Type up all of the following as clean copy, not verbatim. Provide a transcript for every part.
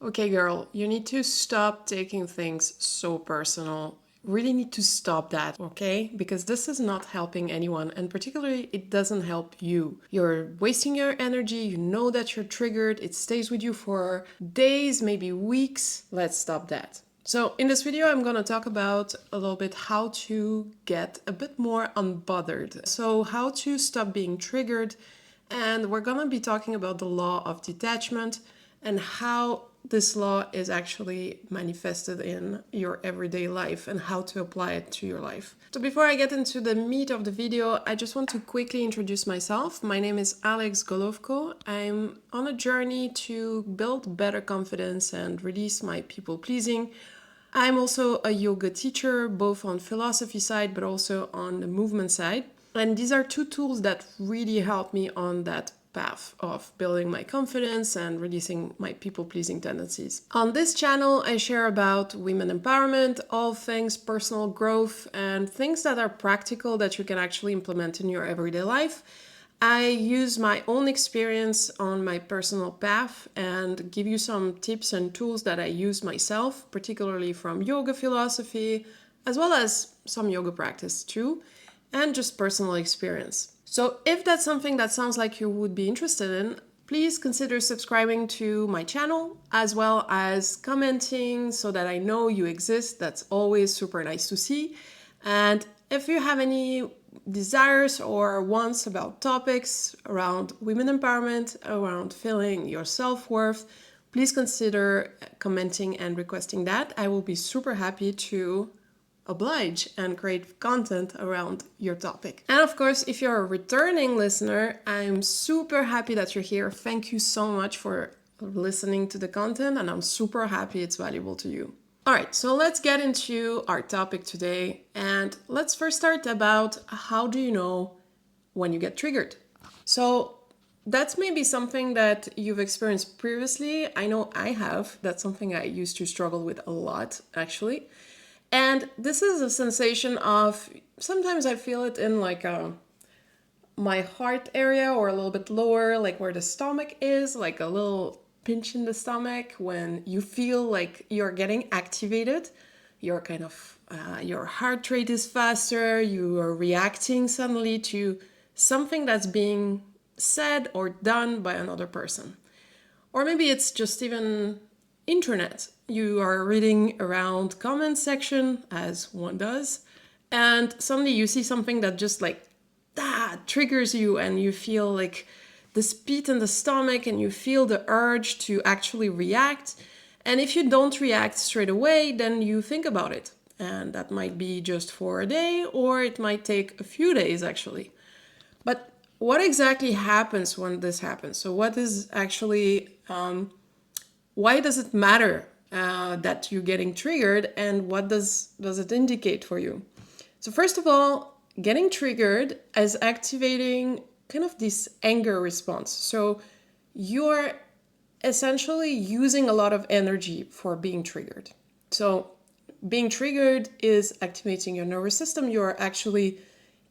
Okay, girl, you need to stop taking things so personal. Really need to stop that, okay? Because this is not helping anyone, and particularly it doesn't help you. You're wasting your energy, you know that you're triggered, it stays with you for days, maybe weeks. Let's stop that. So in this video, I'm gonna talk about a little bit how to get a bit more unbothered. So how to stop being triggered, and we're gonna be talking about the law of detachment and how this law is actually manifested in your everyday life and how to apply it to your life. So before I get into the meat of the video, I just want to quickly introduce myself. My name is Alex Golovko. I'm on a journey to build better confidence and release my people pleasing. I'm also a yoga teacher, both on philosophy side, but also on the movement side. And these are two tools that really help me on that path of building my confidence and releasing my people-pleasing tendencies. On this channel, I share about women empowerment, all things personal growth, and things that are practical that you can actually implement in your everyday life. I use my own experience on my personal path and give you some tips and tools that I use myself, particularly from yoga philosophy, as well as some yoga practice too, and just personal experience. So if that's something that sounds like you would be interested in, please consider subscribing to my channel, as well as commenting so that I know you exist. That's always super nice to see. And if you have any desires or wants about topics around women empowerment, around feeling your self-worth, please consider commenting and requesting that. I will be super happy to oblige and create content around your topic. And of course, if you're a returning listener, I'm super happy that you're here. Thank you so much for listening to the content, and I'm super happy it's valuable to you. All right, so let's get into our topic today, and let's first start about how do you know when you get triggered. So that's maybe something that you've experienced previously. I know I have. That's something I used to struggle with a lot, actually. And this is a sensation of, sometimes I feel it in like my heart area or a little bit lower, like where the stomach is, like a little pinch in the stomach when you feel like you're getting activated. You're kind of, your heart rate is faster, you are reacting suddenly to something that's being said or done by another person. Or maybe it's just even internet. You are reading around comment section, as one does, and suddenly you see something that just like triggers you, and you feel like this pit in the stomach, and you feel the urge to actually react. And if you don't react straight away, then you think about it, and that might be just for a day, or it might take a few days actually. But what exactly happens when this happens? So what is actually why does it matter that you're getting triggered, and what does it indicate for you? So first of all, getting triggered is activating kind of this anger response. So you're essentially using a lot of energy for being triggered. So being triggered is activating your nervous system. You're actually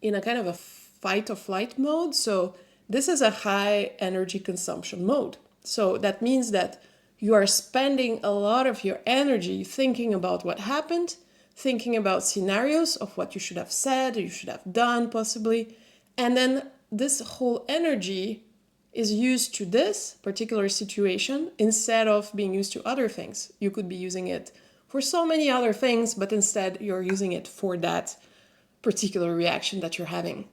in a kind of a fight or flight mode. So this is a high energy consumption mode. So that means that you are spending a lot of your energy thinking about what happened, thinking about scenarios of what you should have said, or you should have done possibly. And then this whole energy is used to this particular situation instead of being used to other things. You could be using it for so many other things, but instead you're using it for that particular reaction that you're having.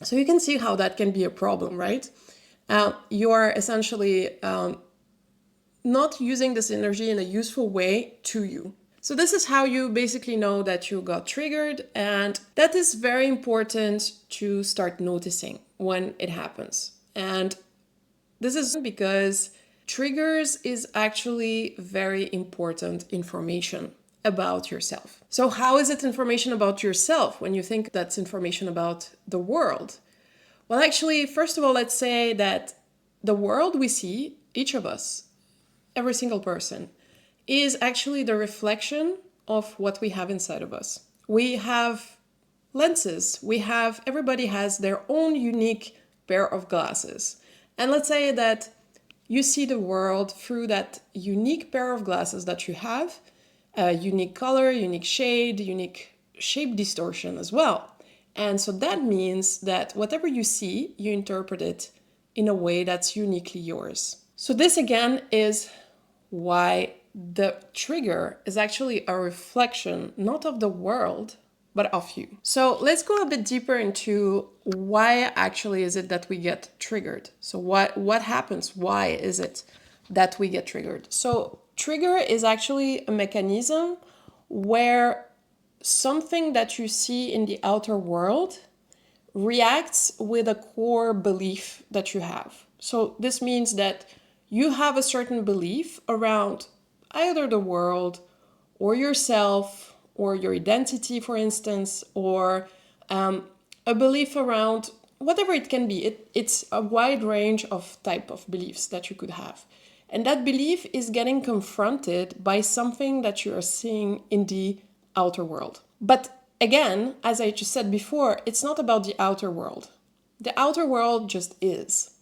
So you can see how that can be a problem, right? You are essentially not using this energy in a useful way to you. So this is how you basically know that you got triggered, and that is very important to start noticing when it happens. And this is because triggers is actually very important information about yourself. So how is it information about yourself when you think that's information about the world? Well, actually, first of all, let's say that the world we see, each of us, every single person, is actually the reflection of what we have inside of us. We have lenses. Everybody has their own unique pair of glasses. And let's say that You see the world through that unique pair of glasses that you have, a unique color, unique shade, unique shape distortion as well. And so that means that whatever you see, you interpret it in a way that's uniquely yours. So this again is why the trigger is actually a reflection not of the world, but of you. So let's go a bit deeper into why actually is it that we get triggered. So what happens? Why is it that we get triggered? So trigger is actually a mechanism where something that you see in the outer world reacts with a core belief that you have. So this means that you have a certain belief around either the world or yourself or your identity, for instance, or a belief around whatever it can be. It's a wide range of type of beliefs that you could have. And that belief is getting confronted by something that you are seeing in the outer world. But again, as I just said before, it's not about the outer world. The outer world just is.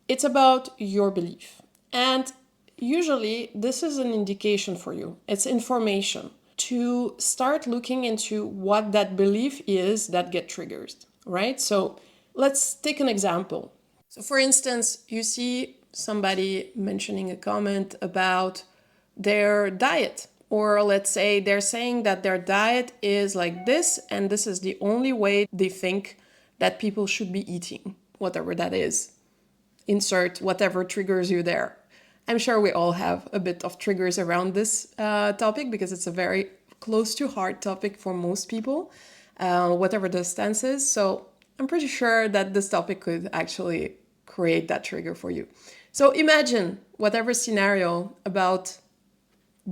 It's about your belief. And usually this is an indication for you. It's information to start looking into what that belief is that get triggered, right? So let's take an example. So for instance, you see somebody mentioning a comment about their diet, or let's say they're saying that their diet is like this and this is the only way they think that people should be eating, whatever that is. Insert whatever triggers you there. I'm sure we all have a bit of triggers around this topic because it's a very close to heart topic for most people, whatever the stance is. So I'm pretty sure that this topic could actually create that trigger for you. So imagine whatever scenario about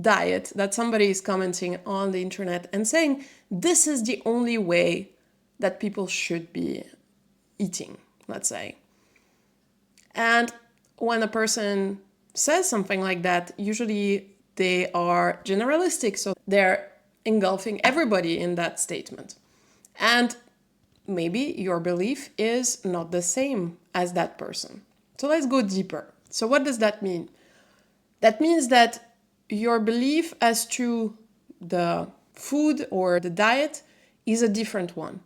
diet that somebody is commenting on the internet and saying, this is the only way that people should be eating, let's say. And when a person says something like that, usually they are generalistic, so they're engulfing everybody in that statement. And maybe your belief is not the same as that person. So let's go deeper. So what does that mean? That means that your belief as to the food or the diet is a different one.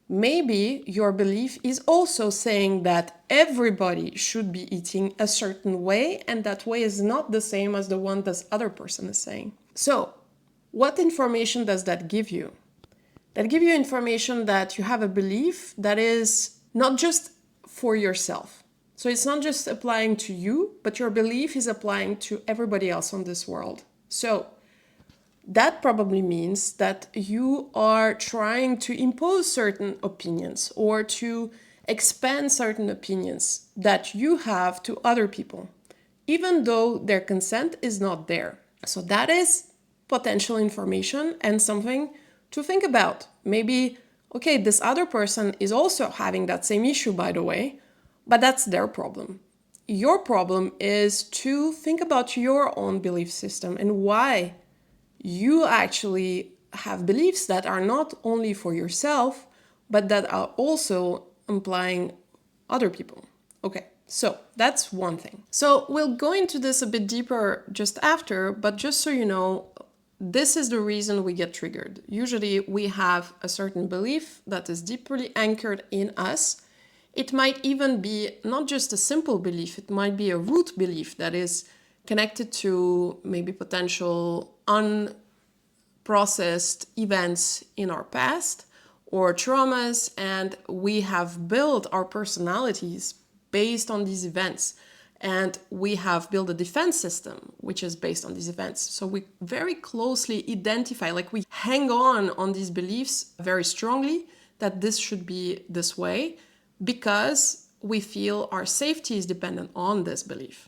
Maybe your belief is also saying that everybody should be eating a certain way, and that way is not the same as the one this other person is saying. So, what information does that give you? That gives you information that you have a belief that is not just for yourself. So it's not just applying to you, but your belief is applying to everybody else on this world. So that probably means that you are trying to impose certain opinions or to expand certain opinions that you have to other people, even though their consent is not there. So that is potential information and something to think about. Maybe, okay, this other person is also having that same issue, by the way, but that's their problem. Your problem is to think about your own belief system and why you actually have beliefs that are not only for yourself, but that are also implying other people. Okay, so that's one thing. So we'll go into this a bit deeper just after, but just so you know, this is the reason we get triggered. Usually we have a certain belief that is deeply anchored in us. It might even be not just a simple belief, it might be a root belief that is connected to maybe potential unprocessed events in our past or traumas, and we have built our personalities based on these events. And we have built a defense system which is based on these events. So we very closely identify, like we hang on these beliefs very strongly that this should be this way because we feel our safety is dependent on this belief.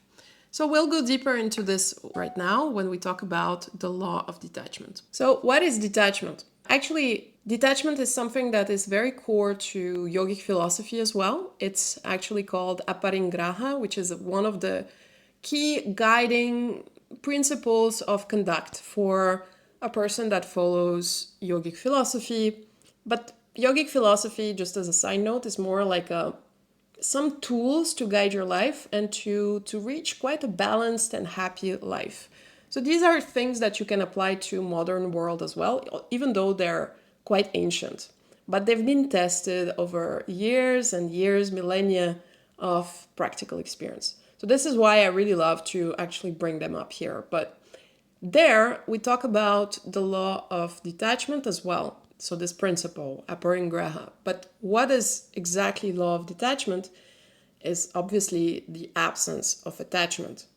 So we'll go deeper into this right now when we talk about the law of detachment. So what is detachment? Actually, detachment is something that is very core to yogic philosophy as well. It's actually called Aparingraha, which is one of the key guiding principles of conduct for a person that follows yogic philosophy. But yogic philosophy, just as a side note, is more like a some tools to guide your life and to reach quite a balanced and happy life. So these are things that you can apply to modern world as well, even though they're quite ancient. But they've been tested over years and years, millennia of practical experience. So this is why I really love to actually bring them up here. But there we talk about the law of detachment as well. So this principle, Aparingraha. But what is exactly law of detachment is obviously the absence of attachment.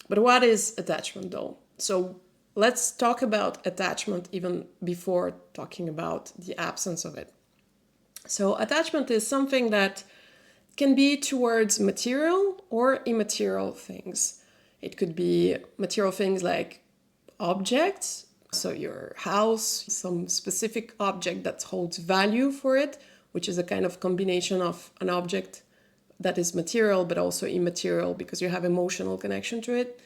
But what is attachment though? So let's talk about attachment even before talking about the absence of it. So attachment is something that can be towards material or immaterial things. It could be material things like objects, so your house, some specific object that holds value for it, which is a kind of combination of an object that is material but also immaterial because you have emotional connection to it.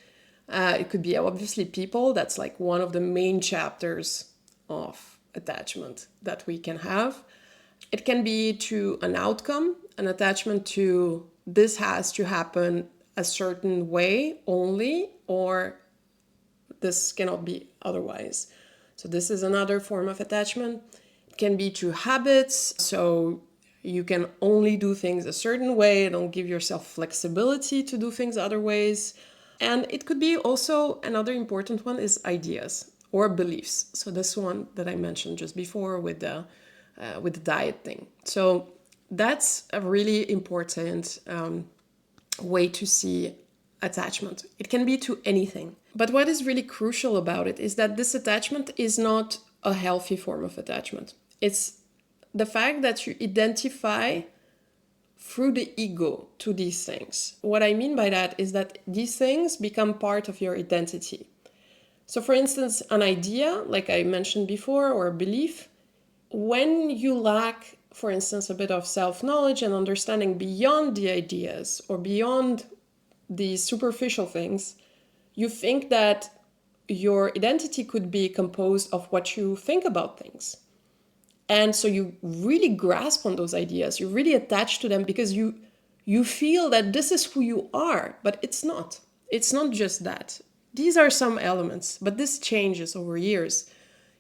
It could be obviously people. That's like one of the main chapters of attachment that we can have. It can be to an outcome, an attachment to this has to happen a certain way only, or this cannot be otherwise. So this is another form of attachment. It can be to habits. So you can only do things a certain way. Don't give yourself flexibility to do things other ways. And it could be also, another important one is ideas or beliefs. So this one that I mentioned just before with the diet thing. So that's a really important way to see attachment. It can be to anything. But what is really crucial about it is that this attachment is not a healthy form of attachment. It's the fact that you identify through the ego to these things. What I mean by that is that these things become part of your identity. So for instance, an idea, like I mentioned before, or a belief, when you lack, for instance, a bit of self-knowledge and understanding beyond the ideas or beyond these superficial things, you think that your identity could be composed of what you think about things. And so you really grasp on those ideas, you really attach to them because you feel that this is who you are, but it's not. It's not just that. These are some elements, but this changes over years.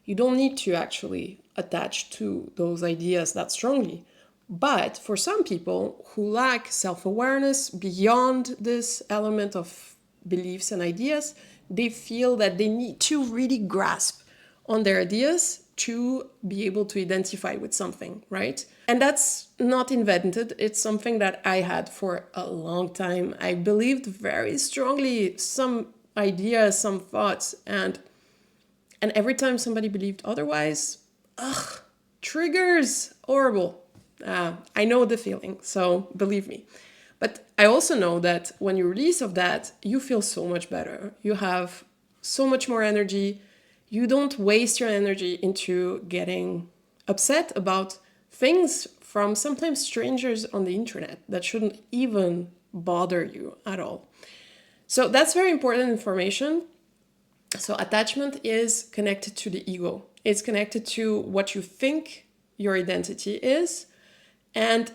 You don't need to actually attach to those ideas that strongly. But for some people who lack self-awareness beyond this element of beliefs and ideas, they feel that they need to really grasp on their ideas to be able to identify with something, right? And that's not invented. It's something that I had for a long time. I believed very strongly some ideas, some thoughts, and every time somebody believed otherwise, triggers, horrible. I know the feeling, so believe me. But I also know that when you release of that, you feel so much better. You have so much more energy. You don't waste your energy into getting upset about things from sometimes strangers on the internet that shouldn't even bother you at all. So that's very important information. So attachment is connected to the ego. It's connected to what you think your identity is. And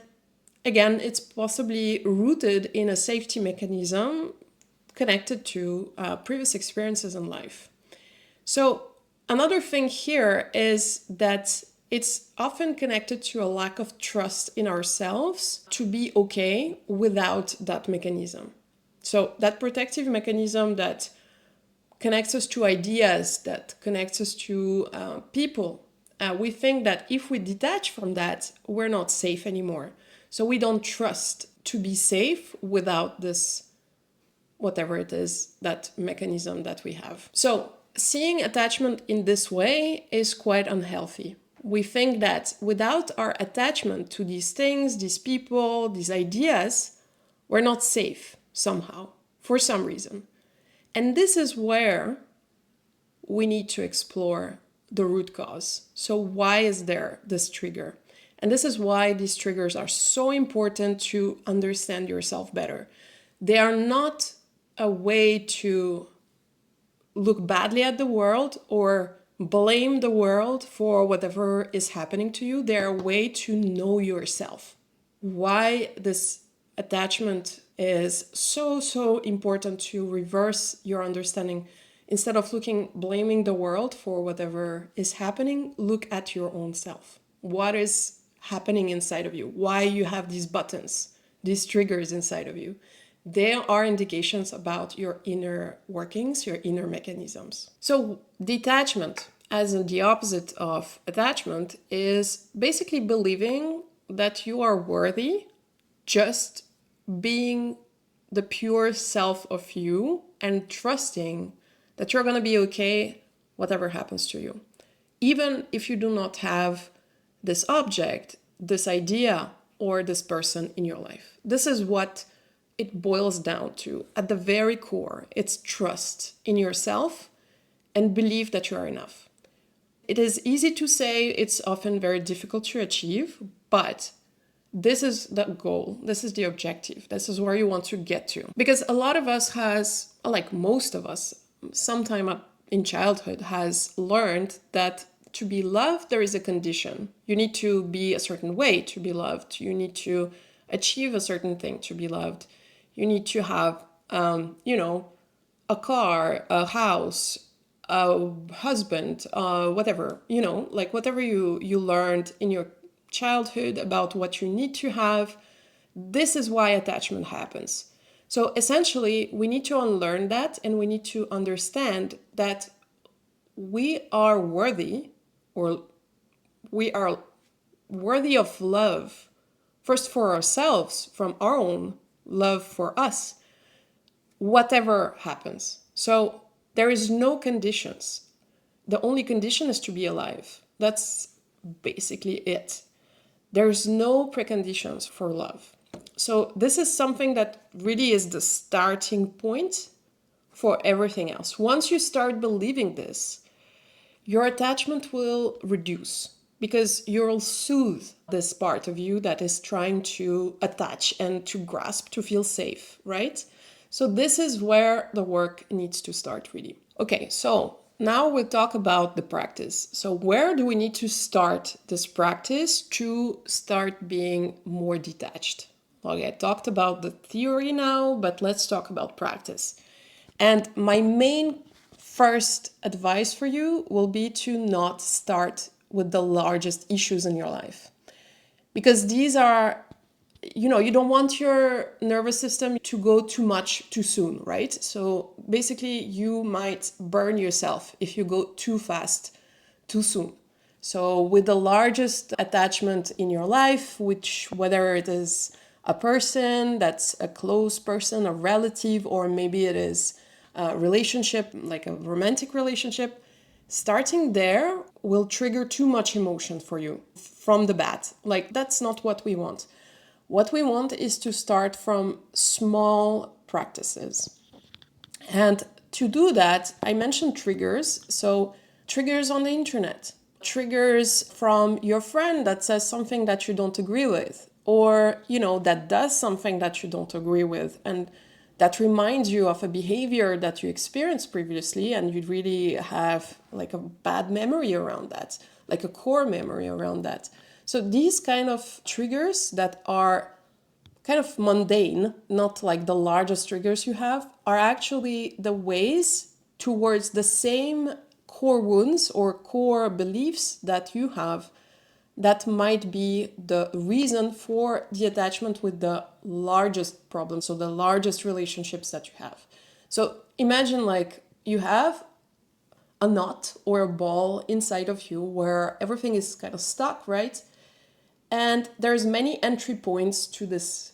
again, it's possibly rooted in a safety mechanism connected to previous experiences in life. So another thing here is that it's often connected to a lack of trust in ourselves to be okay without that mechanism. So that protective mechanism that connects us to ideas, that connects us to people, we think that if we detach from that, we're not safe anymore. So we don't trust to be safe without this, whatever it is, that mechanism that we have. So seeing attachment in this way is quite unhealthy. We think that without our attachment to these things, these people, these ideas, we're not safe somehow, for some reason. And this is where we need to explore the root cause. So why is there this trigger? And this is why these triggers are so important to understand yourself better. They are not a way to look badly at the world or blame the world for whatever is happening to you. They're a way to know yourself. Why this attachment is so, so important to reverse your understanding. Instead of blaming the world for whatever is happening, look at your own self. What is happening inside of you? Why you have these buttons, these triggers inside of you? They are indications about your inner workings, your inner mechanisms. So detachment, as in the opposite of attachment, is basically believing that you are worthy just being the pure self of you and trusting that you're going to be okay whatever happens to you. Even if you do not have this object, this idea, or this person in your life. This is what it boils down to. At the very core, it's trust in yourself and believe that you are enough. It is easy to say, it's often very difficult to achieve, but this is the goal. This is the objective. This is where you want to get to. Because a lot of us has, like most of us, sometime in childhood has learned that to be loved, there is a condition. You need to be a certain way to be loved. You need to achieve a certain thing to be loved. You need to have, a car, a house, a husband, whatever, like whatever you learned in your childhood about what you need to have. This is why attachment happens. So essentially, we need to unlearn that, and we need to understand that we are worthy, or we are worthy of love, first for ourselves, from our own love for us, whatever happens. So there is no conditions. The only condition is to be alive. That's basically it. There's no preconditions for love. So this is something that really is the starting point for everything else. Once you start believing this, your attachment will reduce because you'll soothe this part of you that is trying to attach and to grasp, to feel safe, right? So this is where the work needs to start really. Okay, so now we'll talk about the practice. So where do we need to start this practice to start being more detached? Okay, I talked about the theory now, but let's talk about practice. And my main first advice for you will be to not start with the largest issues in your life. Because these are, you don't want your nervous system to go too much too soon, right? So basically, you might burn yourself if you go too fast too soon. So with the largest attachment in your life, which whether it is a person that's a close person, a relative, or maybe it is a relationship, like a romantic relationship, starting there will trigger too much emotion for you from the bat. Like, that's not what we want. What we want is to start from small practices. And to do that, I mentioned triggers. So triggers on the internet, triggers from your friend that says something that you don't agree with, or, that does something that you don't agree with, and that reminds you of a behavior that you experienced previously, and you really have like a bad memory around that, like a core memory around that. So these kind of triggers that are kind of mundane, not like the largest triggers you have, are actually the ways towards the same core wounds or core beliefs that you have that might be the reason for the attachment with the largest problem, so the largest relationships that you have. So imagine like you have a knot or a ball inside of you where everything is kind of stuck, right? And there's many entry points to this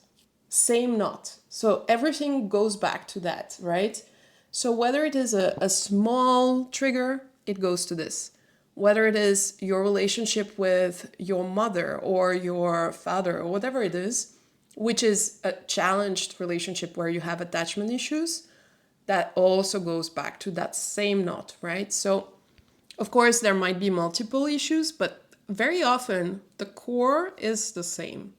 same knot. So everything goes back to that, right? So whether it is a small trigger, it goes to this. Whether it is your relationship with your mother or your father or whatever it is, which is a challenged relationship where you have attachment issues, that also goes back to that same knot, right? So, of course, there might be multiple issues, but very often the core is the same.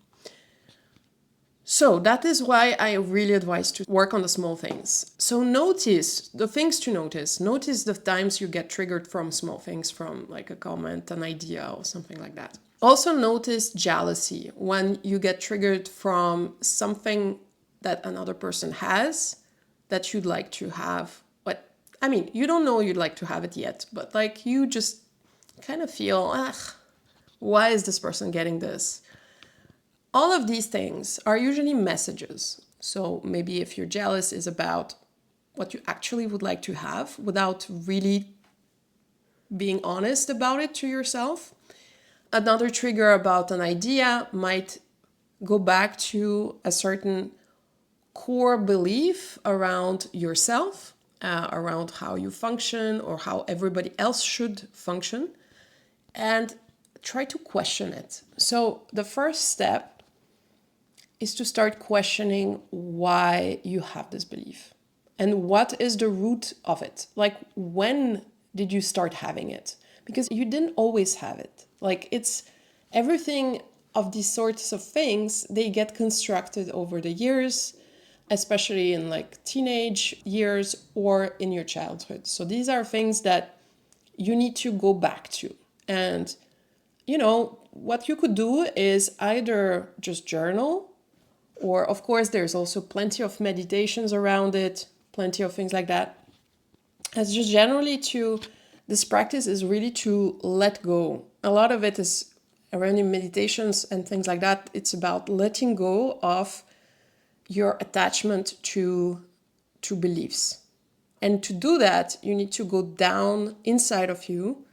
So that is why I really advise to work on the small things. So notice the things to notice. Notice the times you get triggered from small things, from like a comment, an idea, or something like that. Also notice jealousy when you get triggered from something that another person has that you'd like to have. But I mean, you don't know you'd like to have it yet, but like you just kind of feel, why is this person getting this? All of these things are usually messages. So maybe if you're jealous is about what you actually would like to have without really being honest about it to yourself. Another trigger about an idea might go back to a certain core belief around yourself, around how you function or how everybody else should function, and try to question it. So the first step is to start questioning why you have this belief and what is the root of it. Like, when did you start having it? Because you didn't always have it. Like, it's everything of these sorts of things, they get constructed over the years, especially in like teenage years or in your childhood. So these are things that you need to go back to. And, you know, what you could do is either just journal, or of course, there's also plenty of meditations around it, plenty of things like that. As just generally this practice is really to let go. A lot of it is around in meditations and things like that. It's about letting go of your attachment to beliefs. And to do that, you need to go down inside of you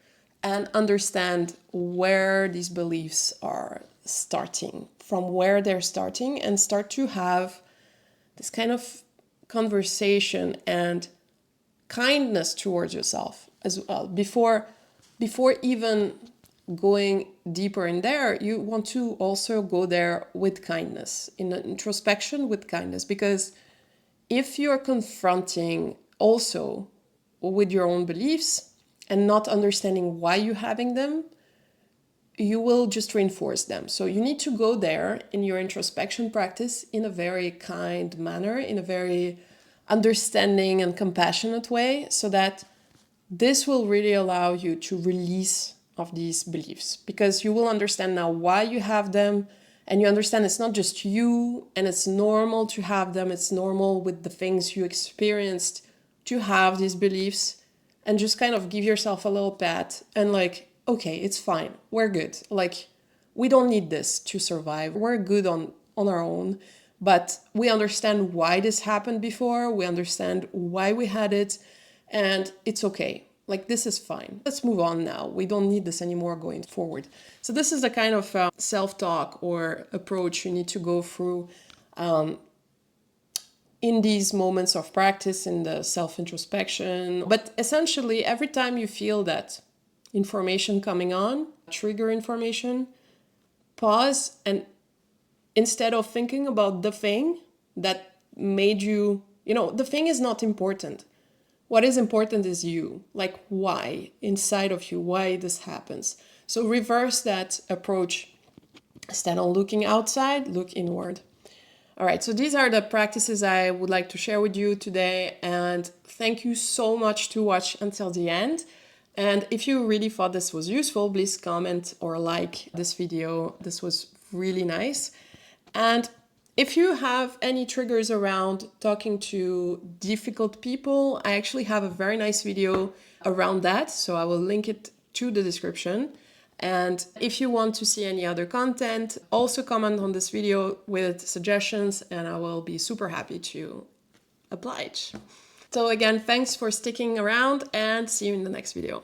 and understand where these beliefs are starting, from where they're starting, and start to have this kind of conversation and kindness towards yourself as well. Before even going deeper in there, you want to also go there with kindness, in an introspection with kindness, because if you're confronting also with your own beliefs and not understanding why you're having them, you will just reinforce them. So you need to go there in your introspection practice in a very kind manner, in a very understanding and compassionate way, so that this will really allow you to release of these beliefs, because you will understand now why you have them, and you understand it's not just you, and it's normal to have them. It's normal with the things you experienced to have these beliefs, and just kind of give yourself a little pat and like, okay, it's fine. We're good. Like, we don't need this to survive. We're good on our own, but we understand why this happened before. We understand why we had it, and it's okay. Like, this is fine. Let's move on now. We don't need this anymore going forward. So this is the kind of self-talk or approach you need to go through in these moments of practice, in the self-introspection. But essentially, every time you feel that information coming on, trigger information, pause, and instead of thinking about the thing that made you, the thing is not important. What is important is you, like why, inside of you, why this happens. So reverse that approach. Instead of looking outside, look inward. All right, so these are the practices I would like to share with you today. And thank you so much to watch until the end. And if you really thought this was useful, please comment or like this video. This was really nice. And if you have any triggers around talking to difficult people, I actually have a very nice video around that. So I will link it to the description. And if you want to see any other content, also comment on this video with suggestions, and I will be super happy to oblige. So again, thanks for sticking around, and see you in the next video.